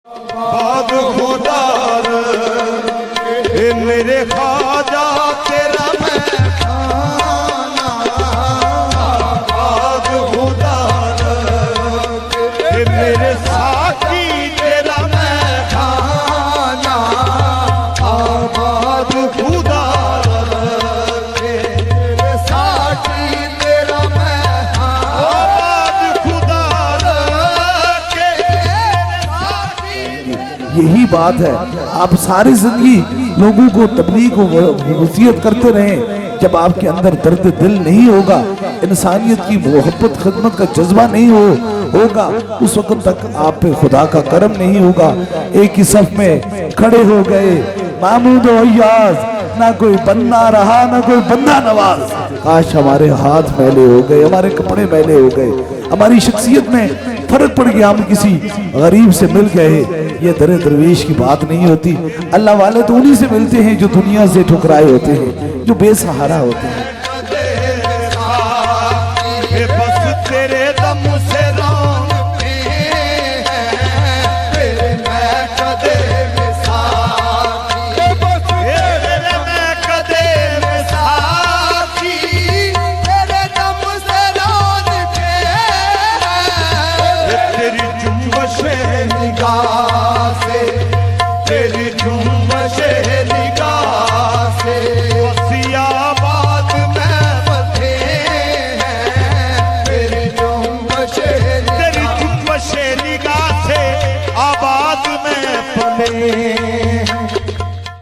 बाद खुदार मेरे ख्वाजा तेरा मैं खाना, बाद खुदार मेरे साकी तेरा मैं खाना, आबाद खुदार मेरे साकी तेरा मैं खाना, आबाद खुदार के यही बात है। आप सारी जिंदगी लोगों को तबलीग को वसीयत करते रहें, जब आपके अंदर दर्द दिल नहीं होगा, इंसानियत की मोहब्बत खिदमत का जज्बा नहीं होगा, उस वक्त तक आप पे खुदा का करम नहीं होगा। एक ही सफ में खड़े हो गए महमूद और अय्याज, ना कोई बंदा रहा ना कोई बंदा नवाज। काश हमारे हाथ मैले हो गए, हमारे कपड़े मैले हो गए, हमारी शख्सियत में फर्क पड़ गया, हम किसी गरीब से मिल गए। ये दरे दरवेश की बात नहीं होती। अल्लाह वाले तो उन्हीं से मिलते हैं जो दुनिया से ठुकराए होते हैं, जो बेसहारा होते हैं।